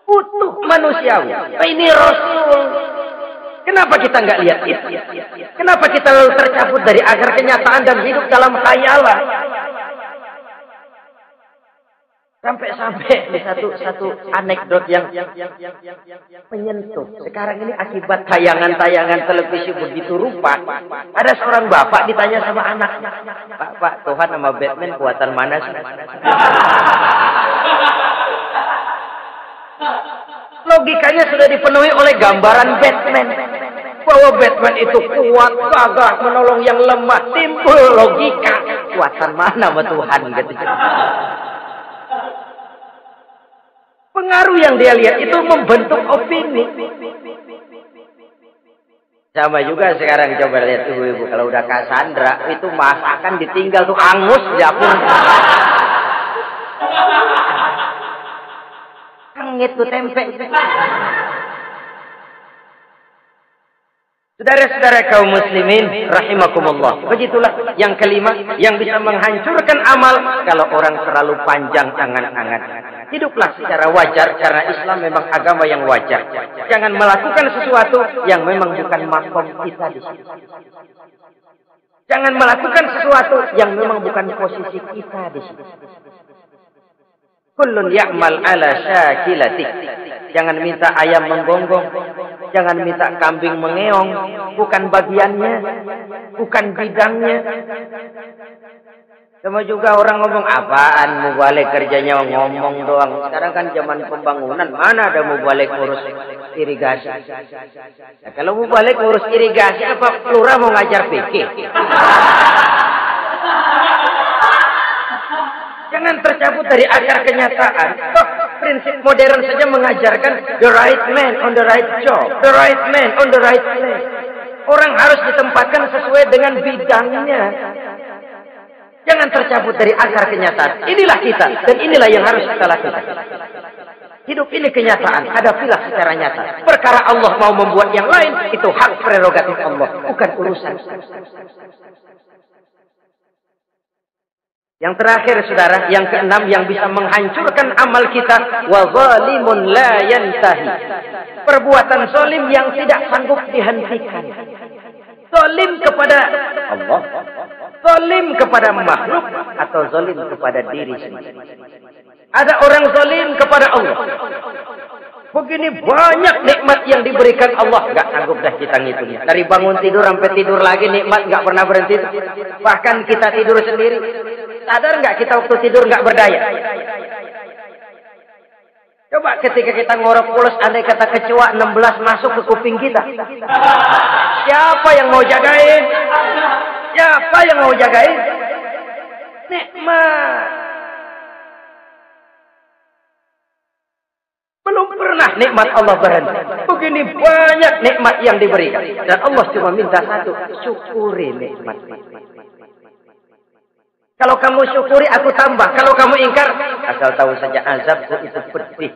Utuh manusiawi. Ini Rasul. Kenapa kita nggak lihat itu? Kenapa kita lalu tercabut dari akar kenyataan dan hidup dalam khayalan? Sampai-sampai di satu anekdot yang menyentuh. Sekarang ini akibat tayangan-tayangan televisi begitu rupa, ada seorang bapak ditanya sama anak, Pak, Tuhan sama Batman kuatan mana sih? Logikanya sudah dipenuhi oleh gambaran Batman. Bahwa Batman itu kuat, gagah, menolong yang lemah. Timbul logika. Kuatan mana sama Tuhan? Gitu. Pengaruh yang dia lihat itu membentuk opini. Sama juga sekarang coba lihat ibu-ibu. Kalau udah Cassandra, itu masakan ditinggal tuh angus di dapur. Angit tuh tempe. Saudara-saudara kaum muslimin rahimakumullah. Begitulah yang kelima yang bisa menghancurkan amal kalau orang terlalu panjang angan-angan. Hiduplah secara wajar karena Islam memang agama yang wajar. Jangan melakukan sesuatu yang memang bukan makom kita di situ. Jangan melakukan sesuatu yang memang bukan posisi kita di situ. Kullun ya'mal ala syakilati. Jangan minta ayam menggonggong. Jangan minta kambing mengeong. Bukan bagiannya. Bukan bidangnya. Sama juga orang ngomong, apaan mubalik kerjanya ngomong doang. Sekarang kan zaman pembangunan. Mana ada mubalik urus irigasi. Nah, kalau mubalik urus irigasi, apa lurah mau ngajar fikih? Jangan tercabut dari akar kenyataan. Toh, prinsip modern saja mengajarkan the right man on the right job. The right man on the right place. Orang harus ditempatkan sesuai dengan bidangnya. Jangan tercabut dari akar kenyataan. Inilah kita. Dan inilah yang harus kita lakukan. Hidup ini kenyataan. Hadapilah secara nyata. Perkara Allah mau membuat yang lain, itu hak prerogatif Allah. Bukan urusan. Yang terakhir saudara, yang keenam yang bisa menghancurkan amal kita, wa zalimun la yantahi. Perbuatan zalim yang tidak sanggup dihentikan. Zalim kepada Allah, zalim kepada makhluk, atau zalim kepada diri sendiri. Ada orang zalim kepada Allah. Begini banyak nikmat yang diberikan Allah, enggak sanggup dah kita ngitungnya. Dari bangun tidur sampai tidur lagi nikmat enggak pernah berhenti. Bahkan kita tidur sendiri. Sadar enggak kita waktu tidur enggak berdaya? Coba ketika kita ngorok pulas, andai kata kecoa 16 masuk ke kuping kita. Siapa yang mau jagain? Siapa yang mau jagain? Nikmat. Belum pernah nikmat Allah berhenti. Begini banyak nikmat yang diberikan. Dan Allah cuma minta satu. Syukuri nikmat. Kalau kamu syukuri, aku tambah. Kalau kamu ingkar, asal tahu saja azabku itu pedih.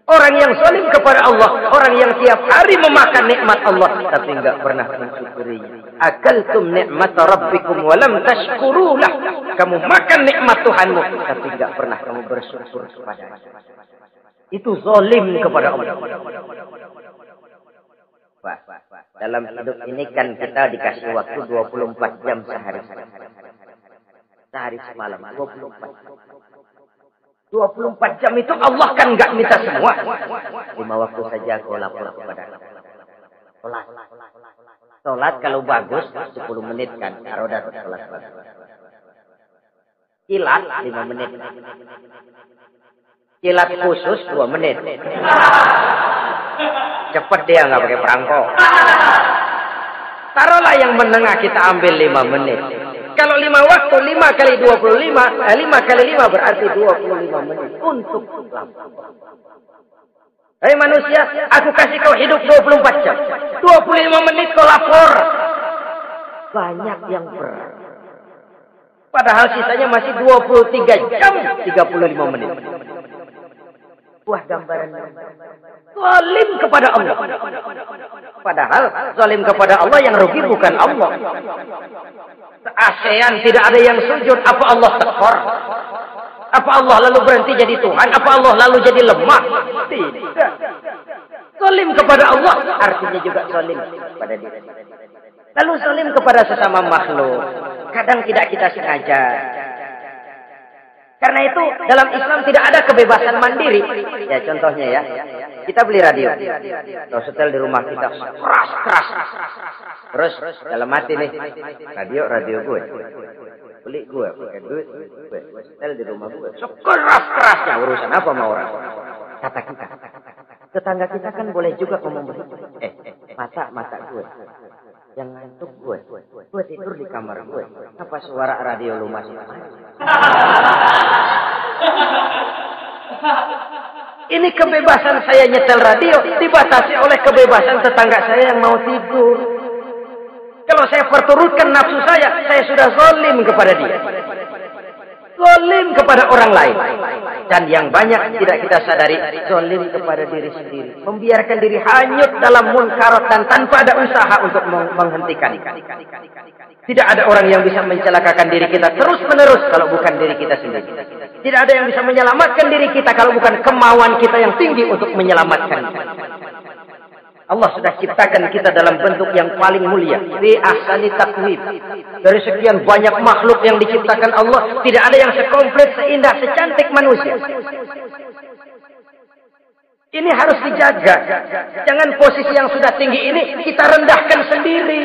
Orang yang zalim kepada Allah. Orang yang tiap hari memakan nikmat Allah. Tapi enggak pernah mensyukurinya. Akaltum nikmat rabbikum walam tashkurulah. Kamu makan nikmat Tuhanmu. Tapi enggak pernah kamu bersyukur kepadanya. Itu zalim kepada Allah. Wah, dalam hidup ini kan kita dikasih waktu 24 jam sehari. Sehari semalam 24 jam itu Allah kan enggak minta semua. 5 waktu saja kau lapor kepada Allah. Salat kalau bagus 10 menit kan. Arodat salat bagus. Kilat 5 menit. Kilat khusus 2 menit. Cepat dia nggak pakai perangkok. Taruhlah yang menengah kita ambil 5 menit. Kalau 5 waktu 5 kali 25, 5 kali 5 berarti 25 menit untuk lapor. Hei manusia, aku kasih kau hidup 24 jam. 25 menit kau lapor. Banyak yang berat. Padahal sisanya masih 23 jam 35 menit. Wah, gambaran zalim kepada Allah. Padahal zalim kepada Allah yang rugi bukan Allah. ASEAN tidak ada yang sujud. Apa Allah tekor? Apa Allah lalu berhenti jadi Tuhan? Apa Allah lalu jadi lemah? Tidak. Zalim kepada Allah artinya juga zalim kepada diri. Lalu zalim kepada sesama makhluk. Kadang tidak kita sengaja. Karena Karena itu dalam Islam tidak ada kebebasan mandiri. Ya contohnya ya, kita beli radio, atau setel di rumah kita keras. Terus dalam hati nih, radio gue, beli gue, pakai duit gue, setel di rumah gue, keras-kerasnya urusan apa sama orang? Kata kita, tetangga kita kan boleh juga ngomong begitu. Mata gue, yang ngantuk gue tidur di kamar gue, apa suara radio lu masih main? Ini kebebasan saya nyetel radio dibatasi oleh kebebasan tetangga saya yang mau tidur. Kalau saya perturutkan nafsu saya sudah zalim kepada dia. Zalim kepada orang lain. Dan yang banyak tidak kita sadari, zalim kepada diri sendiri. Membiarkan diri hanyut dalam munkarat dan tanpa ada usaha untuk menghentikan. Tidak ada orang yang bisa mencelakakan diri kita terus-menerus kalau bukan diri kita sendiri. Tidak ada yang bisa menyelamatkan diri kita kalau bukan kemauan kita yang tinggi untuk menyelamatkan. Allah sudah ciptakan kita dalam bentuk yang paling mulia. Fi ahsani taqwim. Dari sekian banyak makhluk yang diciptakan Allah, tidak ada yang sekomplit, seindah, secantik manusia. Ini harus dijaga. Jangan posisi yang sudah tinggi ini kita rendahkan sendiri.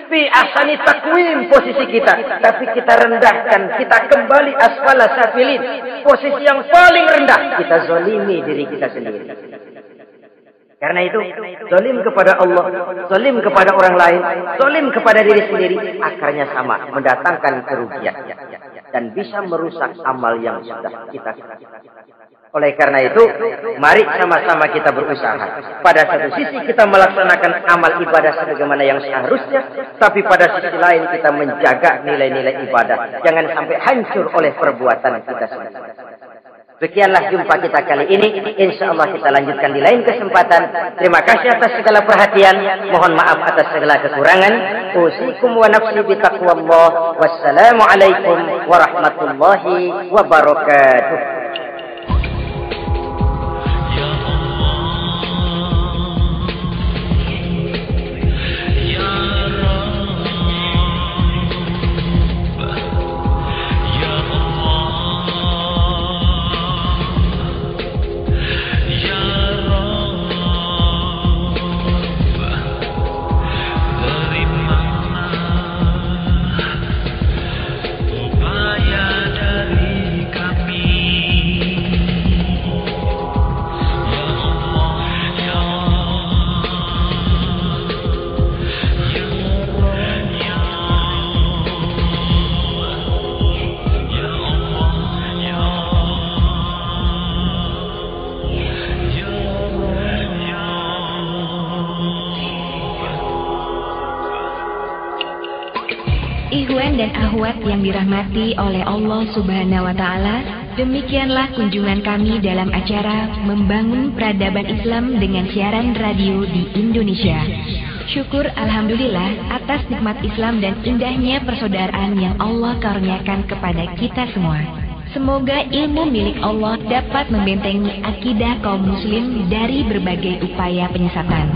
Fi ahsani taqwim posisi kita, tapi kita rendahkan, kita kembali asfala safilin. Posisi yang paling rendah, kita zalimi diri kita sendiri. Karena itu, zalim kepada Allah, zalim kepada orang lain, zalim kepada diri sendiri, akarnya sama, mendatangkan kerugian dan bisa merusak amal yang sudah kita. Oleh karena itu, mari sama-sama kita berusaha. Pada satu sisi kita melaksanakan amal ibadah sebagaimana yang seharusnya, tapi pada sisi lain kita menjaga nilai-nilai ibadah. Jangan sampai hancur oleh perbuatan kita sendiri. Sekianlah jumpa kita kali ini. InsyaAllah kita lanjutkan di lain kesempatan. Terima kasih atas segala perhatian. Mohon maaf atas segala kekurangan. Usikum wa nafsi bitaqwallah. Wassalamualaikum warahmatullahi wabarakatuh. Ikhwan dan akhwat yang dirahmati oleh Allah Subhanahu wa Ta'ala, demikianlah kunjungan kami dalam acara Membangun Peradaban Islam dengan siaran radio di Indonesia. Syukur alhamdulillah atas nikmat Islam dan indahnya persaudaraan yang Allah karuniakan kepada kita semua. Semoga ilmu milik Allah dapat membentengi akidah kaum muslim dari berbagai upaya penyesatan.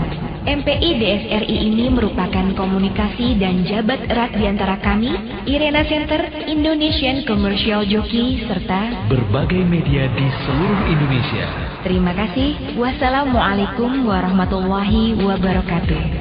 MPI DSRI ini merupakan komunikasi dan jabat erat di antara kami, Irena Center, Indonesian Commercial Jockey, serta berbagai media di seluruh Indonesia. Terima kasih. Wassalamualaikum warahmatullahi wabarakatuh.